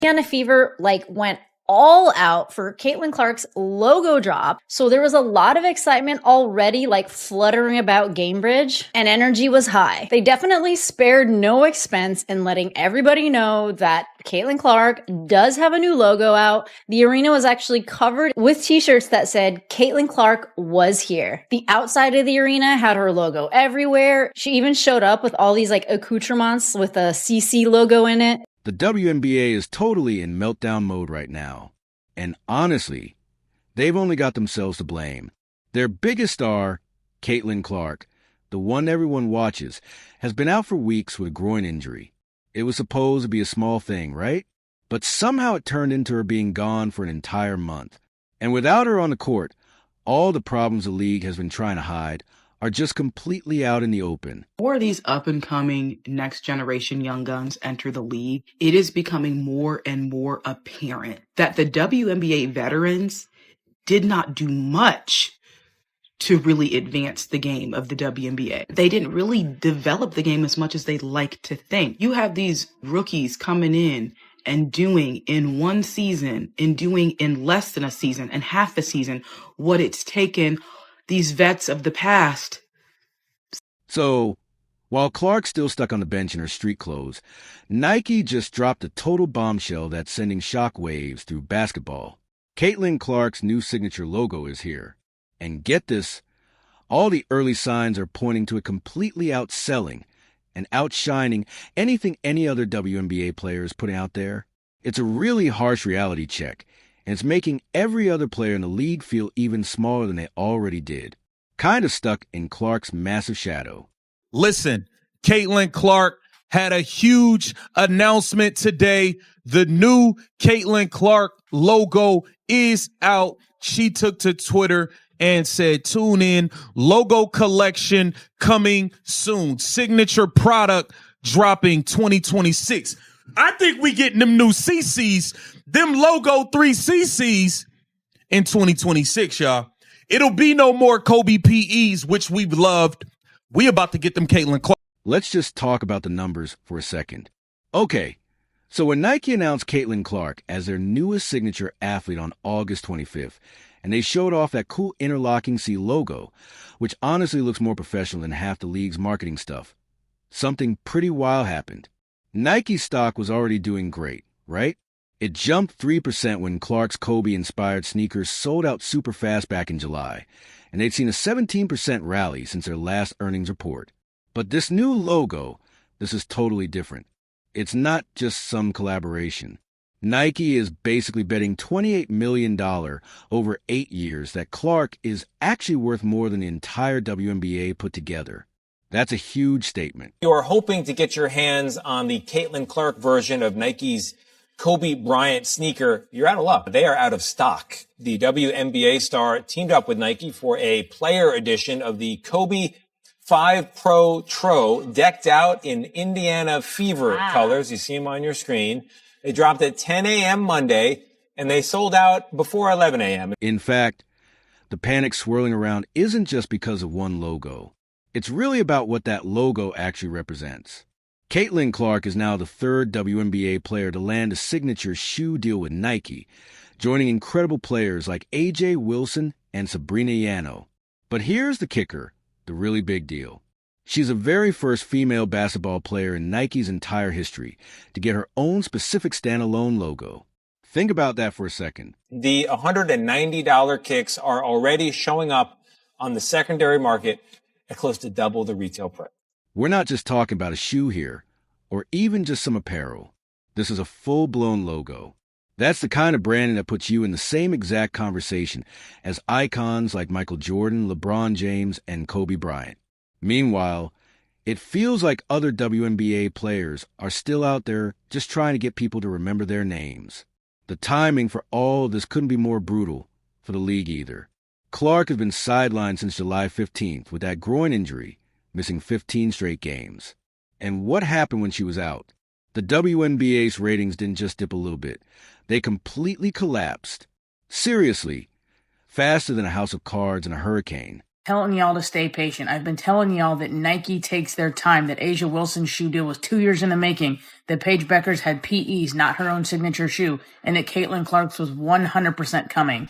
Indiana Fever went all out for Caitlin Clark's logo drop. So there was a lot of excitement already fluttering about Gamebridge, and energy was high. They definitely spared no expense in letting everybody know that Caitlin Clark does have a new logo out. The arena was actually covered with t-shirts that said Caitlin Clark was here. The outside of the arena had her logo everywhere. She even showed up with all these accoutrements with a CC logo in it. The WNBA is totally in meltdown mode right now. And honestly, they've only got themselves to blame. Their biggest star, Caitlin Clark, the one everyone watches, has been out for weeks with a groin injury. It was supposed to be a small thing, right? But somehow it turned into her being gone for an entire month. And without her on the court, all the problems the league has been trying to hide are just completely out in the open. More of these up-and-coming next-generation young guns enter the league, it is becoming more and more apparent that the WNBA veterans did not do much to really advance the game of the WNBA. They didn't really develop the game as much as they'd like to think. You have these rookies coming in and doing in one season, and doing in less than a season and half a season what it's taken these vets of the past. So, while Clark's still stuck on the bench in her street clothes, Nike just dropped a total bombshell that's sending shockwaves through basketball. Caitlin Clark's new signature logo is here. And get this, all the early signs are pointing to it completely outselling and outshining anything any other WNBA player is putting out there. It's a really harsh reality check, and it's making every other player in the league feel even smaller than they already did. Kind of stuck in Clark's massive shadow. Listen, Caitlin Clark had a huge announcement today. The new Caitlin Clark logo is out. She took to Twitter and said, tune in, logo collection coming soon. Signature product dropping 2026. I think we getting them new CCs, them logo 3 CCs in 2026, y'all. It'll be no more Kobe PEs, which we've loved. We about to get them Caitlin Clark. Let's just talk about the numbers for a second. Okay, so when Nike announced Caitlin Clark as their newest signature athlete on August 25th, and they showed off that cool interlocking C logo, which honestly looks more professional than half the league's marketing stuff, something pretty wild happened. Nike's stock was already doing great, right? It jumped 3% when Clark's Kobe-inspired sneakers sold out super fast back in July, and they'd seen a 17% rally since their last earnings report. But this new logo, this is totally different. It's not just some collaboration. Nike is basically betting $28 million over 8 years that Clark is actually worth more than the entire WNBA put together. That's a huge statement. You are hoping to get your hands on the Caitlin Clark version of Nike's Kobe Bryant sneaker. You're out of luck. They are out of stock. The WNBA star teamed up with Nike for a player edition of the Kobe 5 Pro Tro, decked out in Indiana Fever colors. You see them on your screen. They dropped at 10 a.m. Monday, and they sold out before 11 a.m. In fact, the panic swirling around isn't just because of one logo. It's really about what that logo actually represents. Caitlin Clark is now the third WNBA player to land a signature shoe deal with Nike, joining incredible players like A.J. Wilson and Sabrina Yano. But here's the kicker, the really big deal. She's the very first female basketball player in Nike's entire history to get her own specific standalone logo. Think about that for a second. The $190 kicks are already showing up on the secondary market at close to double the retail price. We're not just talking about a shoe here, or even just some apparel. This is a full-blown logo. That's the kind of branding that puts you in the same exact conversation as icons like Michael Jordan, LeBron James, and Kobe Bryant. Meanwhile, it feels like other WNBA players are still out there just trying to get people to remember their names. The timing for all of this couldn't be more brutal for the league either. Clark has been sidelined since July 15th with that groin injury, missing 15 straight games. And what happened when she was out? The WNBA's ratings didn't just dip a little bit. They completely collapsed. Seriously, faster than a house of cards in a hurricane. telling y'all to stay patient. I've been telling y'all that Nike takes their time, that Asia Wilson's shoe deal was 2 years in the making, that Paige Beckers had PEs, not her own signature shoe, and that Caitlin Clark's was 100% coming.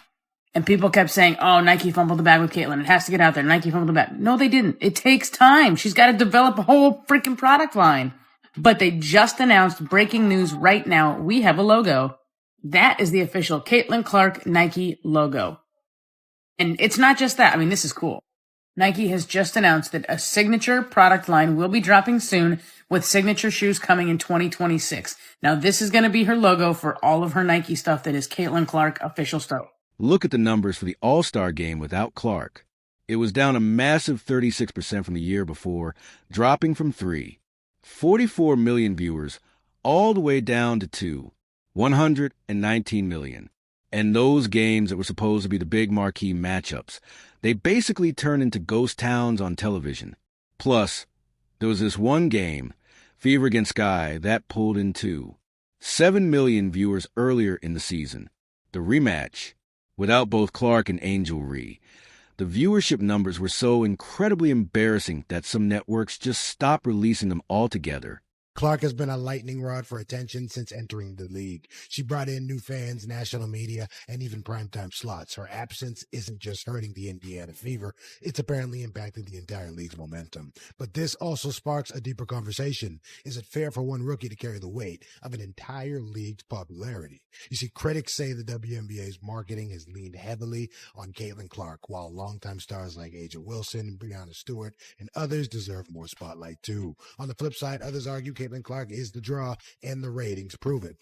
And people kept saying, oh, Nike fumbled the bag with Caitlin. It has to get out there. Nike fumbled the bag. No, they didn't. It takes time. She's got to develop a whole freaking product line. But they just announced, breaking news right now, we have a logo. That is the official Caitlin Clark Nike logo. And it's not just that. I mean, this is cool. Nike has just announced that a signature product line will be dropping soon, with signature shoes coming in 2026. Now, this is going to be her logo for all of her Nike stuff that is Caitlin Clark official stuff. Look at the numbers for the All-Star game without Clark. It was down a massive 36% from the year before, dropping from 44 million viewers, all the way down to 119 million. And those games that were supposed to be the big marquee matchups, they basically turned into ghost towns on television. Plus, there was this one game, Fever Against Sky, that pulled in 7 million viewers earlier in the season. The rematch, without both Clark and Angel Ree. The viewership numbers were so incredibly embarrassing that some networks just stopped releasing them altogether. Clark has been a lightning rod for attention since entering the league. She brought in new fans, national media, and even primetime slots. Her absence isn't just hurting the Indiana Fever, it's apparently impacting the entire league's momentum. But this also sparks a deeper conversation. Is it fair for one rookie to carry the weight of an entire league's popularity? You see, critics say the WNBA's marketing has leaned heavily on Caitlin Clark, while longtime stars like Asia Wilson, Breonna Stewart, and others deserve more spotlight too. On the flip side, others argue Caitlin Clark is the draw, and the ratings prove it.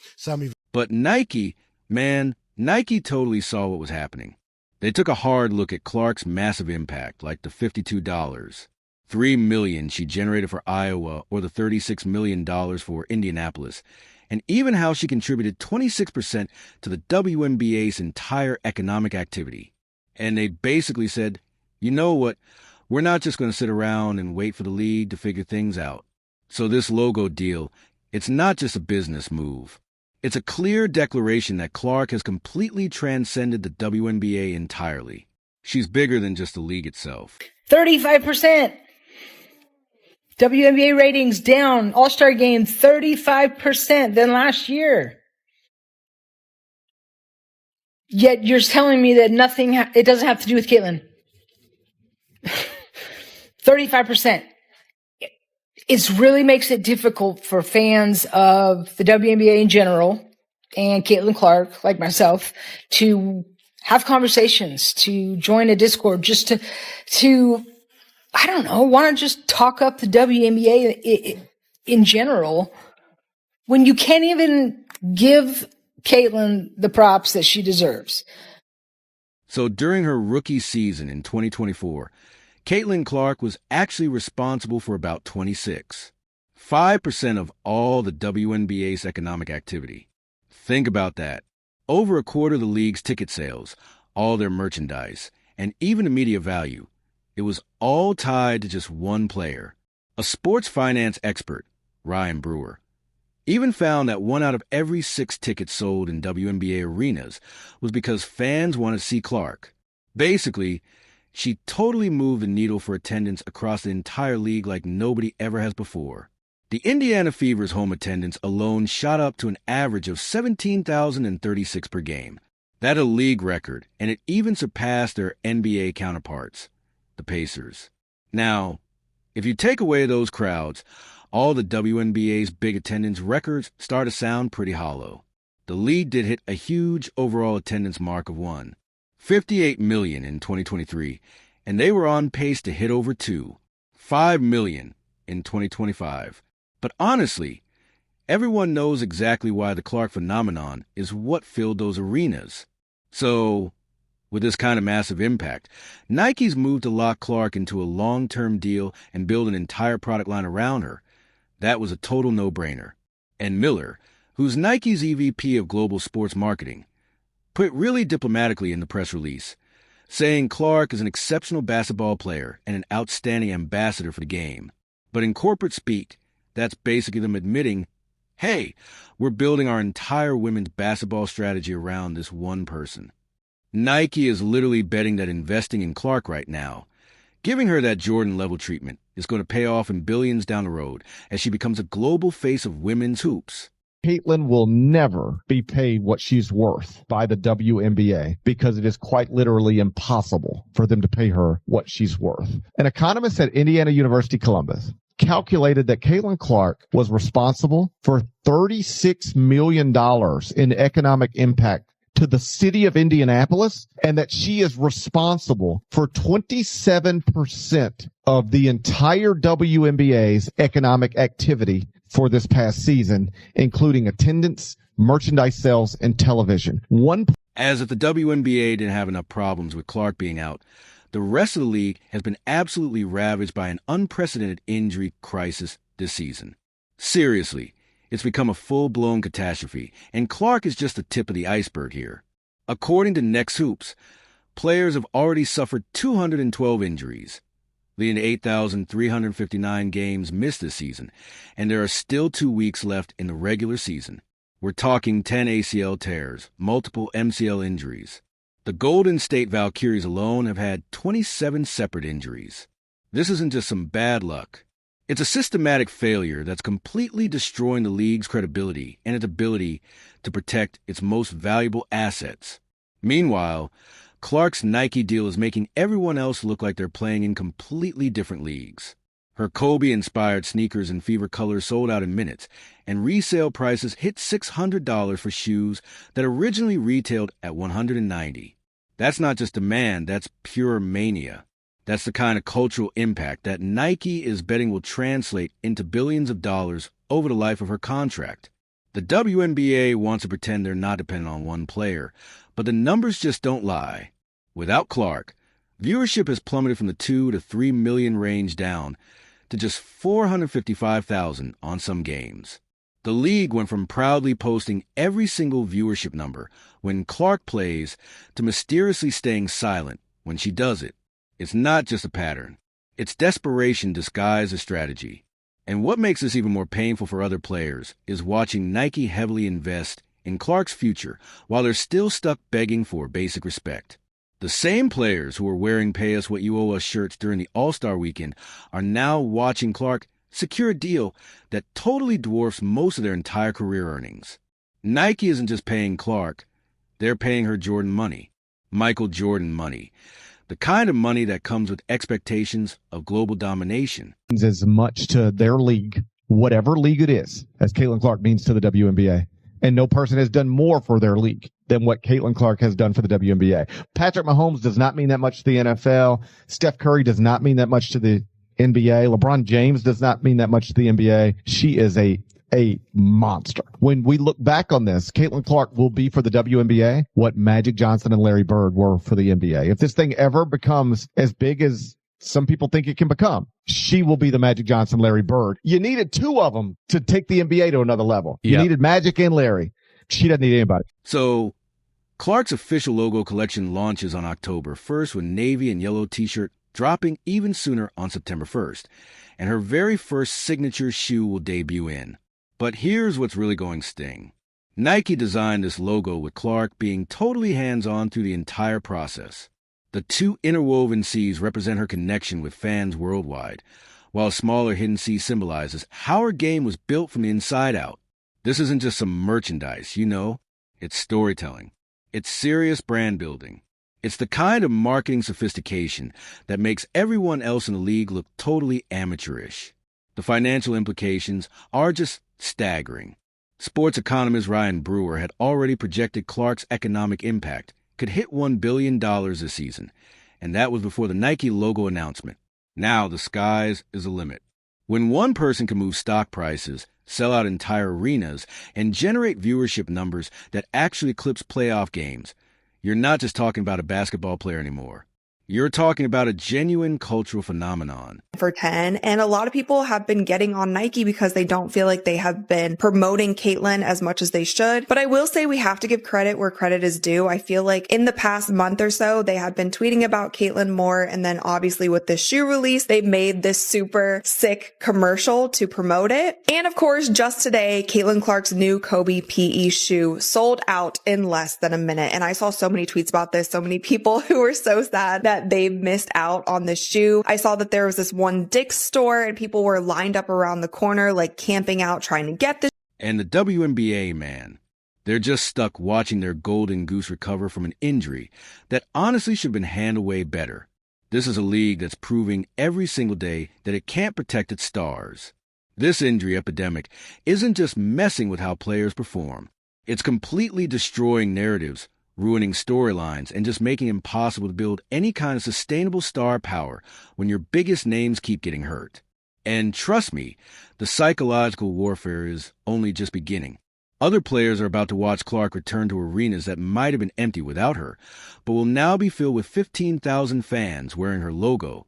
But Nike totally saw what was happening. They took a hard look at Clark's massive impact, like the $52, $3 million she generated for Iowa, or the $36 million for Indianapolis, and even how she contributed 26% to the WNBA's entire economic activity. And they basically said, you know what, we're not just going to sit around and wait for the league to figure things out. So this logo deal, it's not just a business move. It's a clear declaration that Clark has completely transcended the WNBA entirely. She's bigger than just the league itself. 35%. WNBA ratings down. All-Star game 35% than last year. Yet you're telling me that it doesn't have to do with Caitlin. 35%. It really makes it difficult for fans of the WNBA in general and Caitlin Clark, like myself, to have conversations, to join a Discord, just to I don't know, want to just talk up the WNBA in general when you can't even give Caitlin the props that she deserves. So during her rookie season in 2024, Caitlin Clark was actually responsible for about 5% of all the WNBA's economic activity. Think about that. Over a quarter of the league's ticket sales, all their merchandise, and even the media value. It was all tied to just one player. A sports finance expert, Ryan Brewer, even found that 1 out of every 6 tickets sold in WNBA arenas was because fans wanted to see Clark. Basically, she totally moved the needle for attendance across the entire league like nobody ever has before. The Indiana Fever's home attendance alone shot up to an average of 17,036 per game. That's a league record, and it even surpassed their NBA counterparts, the Pacers. Now, if you take away those crowds, all the WNBA's big attendance records start to sound pretty hollow. The league did hit a huge overall attendance mark of 58 million in 2023, and they were on pace to hit over 5 million in 2025. But honestly, everyone knows exactly why the Clark phenomenon is what filled those arenas. So, with this kind of massive impact, Nike's move to lock Clark into a long-term deal and build an entire product line around her, that was a total no-brainer. And Miller, who's Nike's EVP of Global Sports Marketing, put it really diplomatically in the press release, saying Clark is an exceptional basketball player and an outstanding ambassador for the game. But in corporate speak, that's basically them admitting, hey, we're building our entire women's basketball strategy around this one person. Nike is literally betting that investing in Clark right now Giving her that Jordan-level treatment is going to pay off in billions down the road as she becomes a global face of women's hoops. Caitlin will never be paid what she's worth by the WNBA because it is quite literally impossible for them to pay her what she's worth. An economist at Indiana University Columbus calculated that Caitlin Clark was responsible for $36 million in economic impact to the city of Indianapolis, and that she is responsible for 27% of the entire WNBA's economic activity for this past season, including attendance, merchandise sales, and television. As if the WNBA didn't have enough problems with Clark being out, the rest of the league has been absolutely ravaged by an unprecedented injury crisis this season. Seriously, it's become a full-blown catastrophe, and Clark is just the tip of the iceberg here. According to Next Hoops, players have already suffered 212 injuries, leading to 8,359 games missed this season, and there are still 2 weeks left in the regular season. We're talking 10 ACL tears, multiple MCL injuries. The Golden State Valkyries alone have had 27 separate injuries. This isn't just some bad luck. It's a systematic failure that's completely destroying the league's credibility and its ability to protect its most valuable assets. Meanwhile, Clark's Nike deal is making everyone else look like they're playing in completely different leagues. Her Kobe-inspired sneakers in fever colors sold out in minutes, and resale prices hit $600 for shoes that originally retailed at $190. That's not just demand, that's pure mania. That's the kind of cultural impact that Nike is betting will translate into billions of dollars over the life of her contract. The WNBA wants to pretend they're not dependent on one player, but the numbers just don't lie. Without Clark, viewership has plummeted from the 2 to 3 million range down to just 455,000 on some games. The league went from proudly posting every single viewership number when Clark plays to mysteriously staying silent when she does it. It's not just a pattern. It's desperation disguised as strategy. And what makes this even more painful for other players is watching Nike heavily invest in Clark's future while they're still stuck begging for basic respect. The same players who were wearing Pay Us What You Owe Us shirts during the All-Star weekend are now watching Clark secure a deal that totally dwarfs most of their entire career earnings. Nike isn't just paying Clark, they're paying her Jordan money, Michael Jordan money. The kind of money that comes with expectations of global domination. As much to their league, whatever league it is, as Caitlin Clark means to the WNBA. And no person has done more for their league than what Caitlin Clark has done for the WNBA. Patrick Mahomes does not mean that much to the NFL. Steph Curry does not mean that much to the NBA. LeBron James does not mean that much to the NBA. She is a monster. When we look back on this, Caitlin Clark will be for the WNBA what Magic Johnson and Larry Bird were for the NBA. If this thing ever becomes as big as some people think it can become, she will be the Magic Johnson, Larry Bird. You needed two of them to take the NBA to another level. You needed Magic and Larry. She doesn't need anybody. So Clark's official logo collection launches on October 1st with navy and yellow t-shirt dropping even sooner on September 1st. And her very first signature shoe will debut in. But here's what's really going sting. Nike designed this logo with Clark being totally hands-on through the entire process. The two interwoven C's represent her connection with fans worldwide, while a smaller hidden C symbolizes how her game was built from the inside out. This isn't just some merchandise, it's storytelling. It's serious brand building. It's the kind of marketing sophistication that makes everyone else in the league look totally amateurish. The financial implications are just staggering. Sports economist Ryan Brewer had already projected Clark's economic impact could hit $1 billion this season, and that was before the Nike logo announcement. Now the sky's is the limit. When one person can move stock prices, sell out entire arenas, and generate viewership numbers that actually eclipse playoff games, you're not just talking about a basketball player anymore. You're talking about a genuine cultural phenomenon. For 10. And a lot of people have been getting on Nike because they don't feel like they have been promoting Caitlin as much as they should. But I will say we have to give credit where credit is due. I feel like in the past month or so, they had been tweeting about Caitlin more. And then obviously with this shoe release, they made this super sick commercial to promote it. And of course, just today, Caitlin Clark's new Kobe PE shoe sold out in less than a minute. And I saw so many tweets about this, so many people who were so sad that that they missed out on the shoe. I saw that there was this one Dick's store and people were lined up around the corner, like camping out, trying to get the. And the WNBA, man, they're just stuck watching their golden goose recover from an injury that honestly should have been handled way better. This is a league that's proving every single day that it can't protect its stars. This injury epidemic isn't just messing with how players perform. It's completely destroying narratives, ruining storylines, and just making it impossible to build any kind of sustainable star power when your biggest names keep getting hurt. And trust me, the psychological warfare is only just beginning. Other players are about to watch Clark return to arenas that might have been empty without her, but will now be filled with 15,000 fans wearing her logo,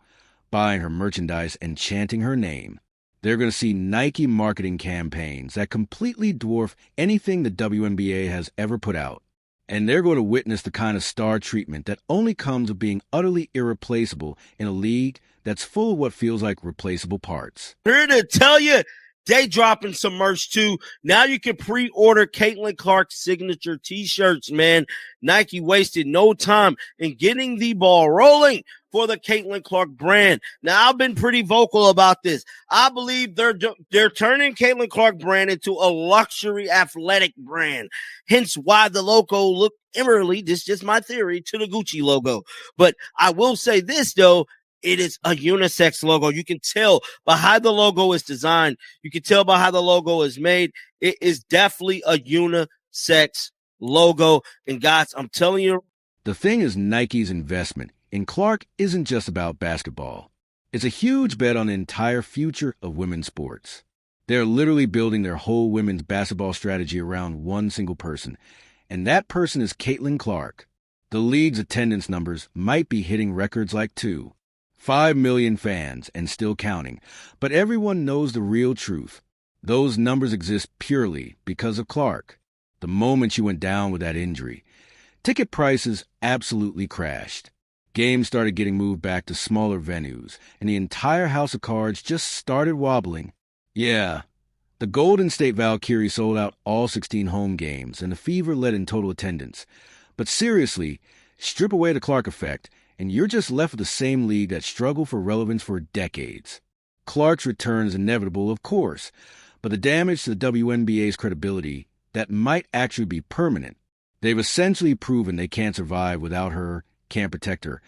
buying her merchandise, and chanting her name. They're going to see Nike marketing campaigns that completely dwarf anything the WNBA has ever put out. And they're going to witness the kind of star treatment that only comes with being utterly irreplaceable in a league that's full of what feels like replaceable parts. Here to tell you, they dropping some merch too. Now you can pre-order Caitlin Clark signature t-shirts, man. Nike wasted no time in getting the ball rolling for the Caitlin Clark brand. Now, I've been pretty vocal about this. I believe they're turning Caitlin Clark brand into a luxury athletic brand. Hence why the logo looked eerily, this is just my theory, to the Gucci logo. But I will say this, though. It is a unisex logo. You can tell by how the logo is designed. You can tell by how the logo is made. It is definitely a unisex logo. And guys, I'm telling you. The thing is, Nike's investment in Clark isn't just about basketball. It's a huge bet on the entire future of women's sports. They're literally building their whole women's basketball strategy around one single person. And that person is Caitlin Clark. The league's attendance numbers might be hitting records like 5 million fans and still counting, but everyone knows the real truth. Those numbers exist purely because of Clark. The moment she went down with that injury, ticket prices absolutely crashed. Games started getting moved back to smaller venues, and the entire house of cards just started wobbling. Yeah, the Golden State Valkyries sold out all 16 home games, and the Fever led in total attendance. But seriously, strip away the Clark effect, and you're just left with the same league that struggled for relevance for decades. Clark's return is inevitable, of course, but the damage to the WNBA's credibility, that might actually be permanent. They've essentially proven they can't survive without her, can't protect her,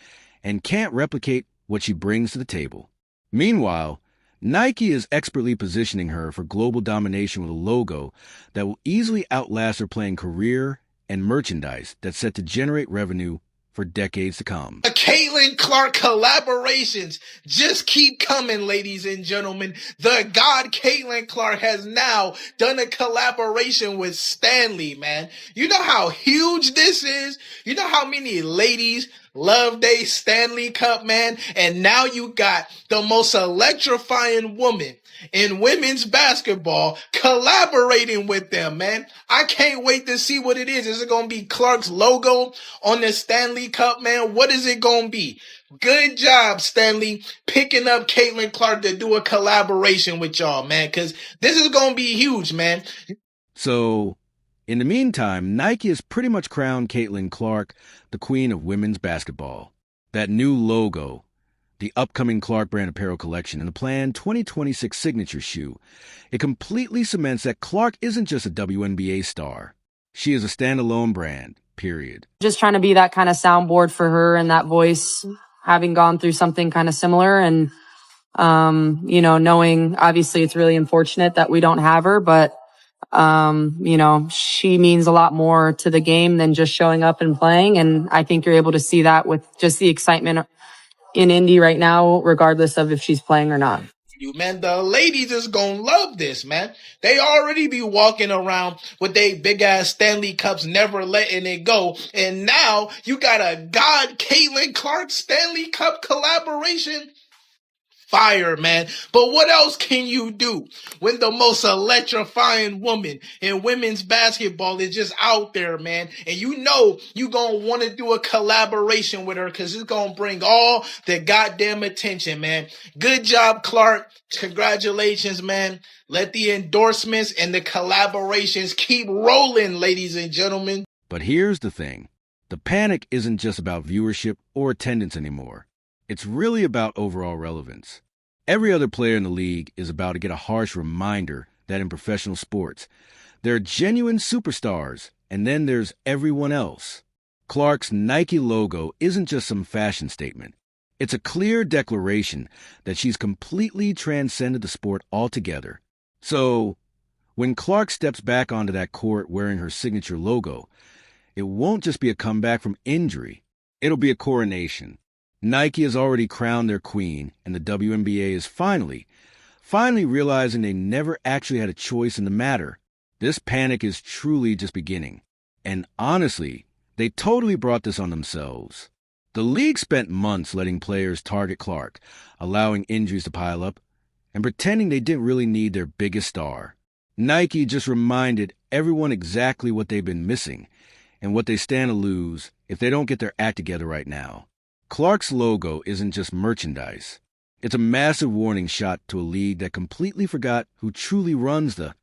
and can't replicate what she brings to the table. Meanwhile, Nike is expertly positioning her for global domination with a logo that will easily outlast her playing career and merchandise that's set to generate revenue for decades to come. The Caitlin Clark collaborations just keep coming, ladies and gentlemen. The God Caitlin Clark has now done a collaboration with Stanley, man. You know how huge this is? You know how many ladies love they Stanley Cup, man? And now you got the most electrifying woman in women's basketball collaborating with them, man. I can't wait to see what it is. Is it going to be Clark's logo on the Stanley Cup, man? What is it going to be? Good job, Stanley, picking up Caitlin Clark to do a collaboration with y'all, man, because this is going to be huge, man. So, in the meantime, Nike has pretty much crowned Caitlin Clark the queen of women's basketball. That new logo, the upcoming Clark brand apparel collection, and the planned 2026 signature shoe, it completely cements that Clark isn't just a WNBA star. She is a standalone brand, period. Just trying to be that kind of soundboard for her and that voice, having gone through something kind of similar and, knowing obviously it's really unfortunate that we don't have her, but, she means a lot more to the game than just showing up and playing. And I think you're able to see that with just the excitement in Indy right now, regardless of if she's playing or not. Man, the ladies is gonna love this, man. They already be walking around with they big ass Stanley Cups, never letting it go. And now you got a God Caitlin Clark Stanley Cup collaboration. Fire, man. But what else can you do when the most electrifying woman in women's basketball is just out there, man? And you know you gonna want to do a collaboration with her because it's gonna bring all the goddamn attention, man. Good job, Clark. Congratulations, man. Let the endorsements and the collaborations keep rolling, ladies and gentlemen. But here's the thing. The panic isn't just about viewership or attendance anymore. It's really about overall relevance. Every other player in the league is about to get a harsh reminder that in professional sports, there are genuine superstars, and then there's everyone else. Clark's Nike logo isn't just some fashion statement. It's a clear declaration that she's completely transcended the sport altogether. So, when Clark steps back onto that court wearing her signature logo, it won't just be a comeback from injury. It'll be a coronation. Nike has already crowned their queen, and the WNBA is finally realizing they never actually had a choice in the matter. This panic is truly just beginning. And honestly, they totally brought this on themselves. The league spent months letting players target Clark, allowing injuries to pile up, and pretending they didn't really need their biggest star. Nike just reminded everyone exactly what they've been missing and what they stand to lose if they don't get their act together right now. Clark's logo isn't just merchandise. It's a massive warning shot to a league that completely forgot who truly runs the